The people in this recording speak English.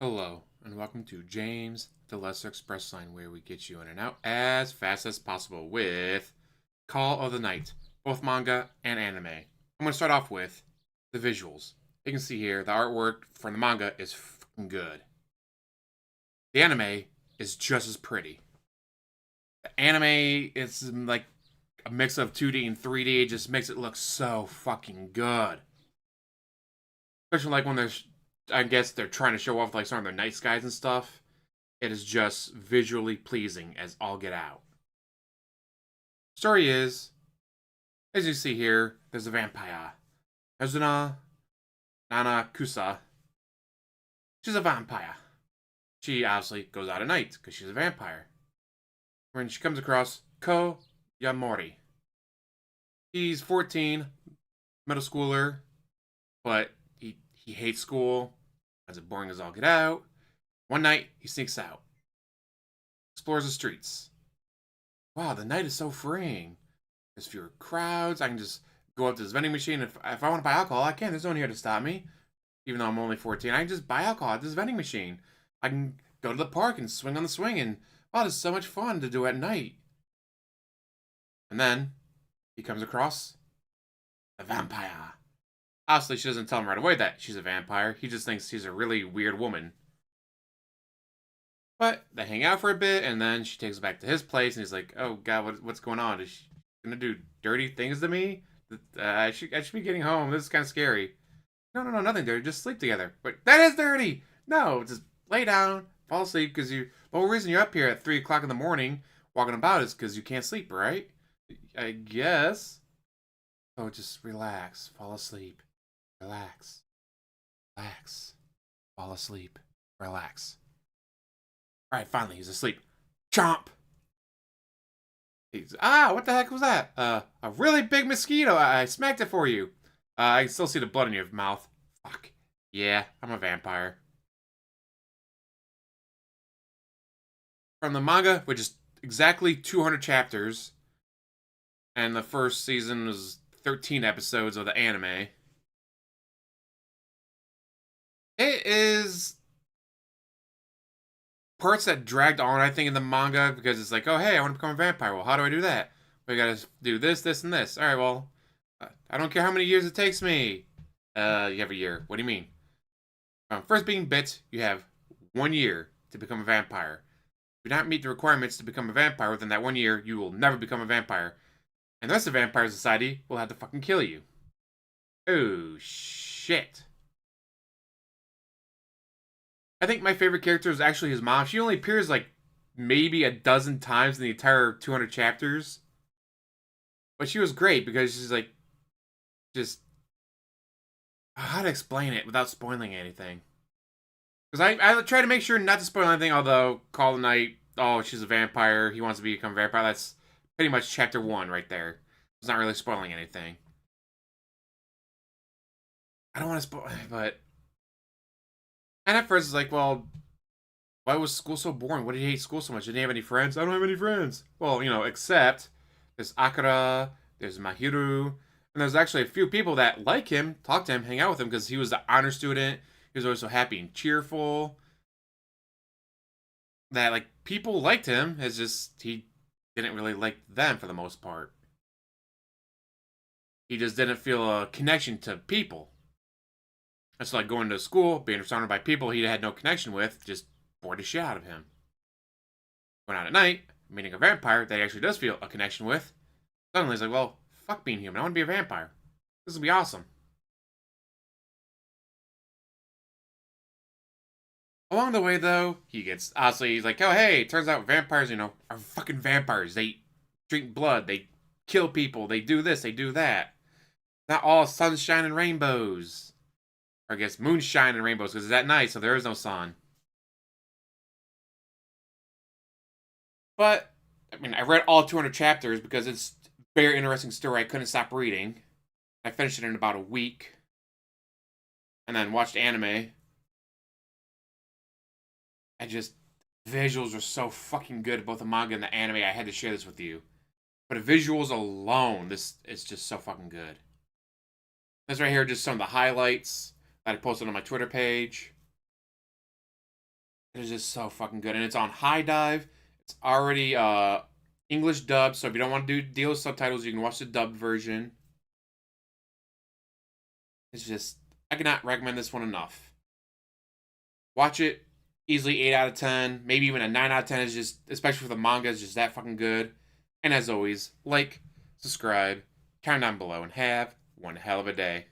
Hello, and welcome to James the Lesser Express Line, where we get you in and out as fast as possible with Call of the Night, both manga and anime. I'm going to start off with the visuals. You can see here, the artwork from the manga is fucking good. The anime is just as pretty. The anime is like a mix of 2D and 3D. It just makes it look so fucking good. Especially like when there's, I guess they're trying to show off like some of their night skies and stuff. It is just visually pleasing as all get out. Story is, as you see here, there's a vampire. Azuna Nanakusa. She's a vampire. She obviously goes out at night because she's a vampire. When she comes across Ko Yamori. He's 14, middle schooler, but he hates school, finds it boring as all get out. One night, he sneaks out, explores the streets. Wow, the night is so freeing. There's fewer crowds. I can just go up to this vending machine. If I want to buy alcohol, I can. There's no one here to stop me. Even though I'm only 14, I can just buy alcohol at this vending machine. I can go to the park and swing on the swing. And wow, there's so much fun to do at night. And then he comes across the vampire. Obviously, she doesn't tell him right away that she's a vampire. He just thinks she's a really weird woman. But they hang out for a bit, and then she takes him back to his place, and he's like, "Oh God, what's going on? Is she gonna do dirty things to me? I should be getting home. This is kind of scary." No, nothing dirty. Just sleep together. But that is dirty. No, just lay down, fall asleep, because the whole reason you're up here at 3 o'clock in the morning walking about is because you can't sleep, right? I guess. So just relax, fall asleep. Relax. Relax. Fall asleep. Relax. Alright, finally, he's asleep. Chomp! What the heck was that? A really big mosquito. I smacked it for you. I can still see the blood in your mouth. Fuck. Yeah, I'm a vampire. From the manga, which is exactly 200 chapters, and the first season was 13 episodes of the anime. It is parts that dragged on, I think, in the manga because it's like, oh, hey, I want to become a vampire. Well, how do I do that? We gotta do this, this, and this. All right, well, I don't care how many years it takes me. You have a year. What do you mean? First being bit, you have 1 year to become a vampire. If you do not meet the requirements to become a vampire within that 1 year, you will never become a vampire. And the rest of Vampire Society will have to fucking kill you. Oh, shit. I think my favorite character is actually his mom. She only appears like maybe a dozen times in the entire 200 chapters. But she was great because she's like, just, how to explain it without spoiling anything. Because I try to make sure not to spoil anything, although Call of the Night, oh, she's a vampire, he wants to become a vampire. That's pretty much chapter 1 right there. It's not really spoiling anything. I don't want to spoil, but... And at first it's like, well, why was school so boring? Why did he hate school so much? Didn't he have any friends? I don't have any friends. Well, except there's Akira, there's Mahiru, and there's actually a few people that like him, talk to him, hang out with him, because he was the honor student. He was always so happy and cheerful. That, like, people liked him. It's just, he didn't really like them for the most part. He just didn't feel a connection to people. It's like going to school, being surrounded by people he had no connection with, just bored the shit out of him. Going out at night, meeting a vampire that he actually does feel a connection with. Suddenly he's like, well, fuck being human. I want to be a vampire. This will be awesome. Along the way, though, he gets, honestly, he's like, oh, hey, it turns out vampires, are fucking vampires. They drink blood. They kill people. They do this. They do that. Not all sunshine and rainbows. Or I guess moonshine and rainbows, because it's at night, so there is no sun. But, I mean, I read all 200 chapters because it's a very interesting story. I couldn't stop reading. I finished it in about a week. And then watched anime. Visuals are so fucking good, both the manga and the anime. I had to share this with you. But the visuals alone, this is just so fucking good. This right here, just some of the highlights that I posted on my Twitter page. It is just so fucking good, and it's on High Dive. It's already English dub, so if you don't want to deal with subtitles, you can watch the dubbed version. It's just I cannot recommend this one enough. Watch it. Easily 8 out of 10, maybe even a 9 out of 10 is just, especially for the manga, is just that fucking good. And as always, like, subscribe, comment down below, and have one hell of a day.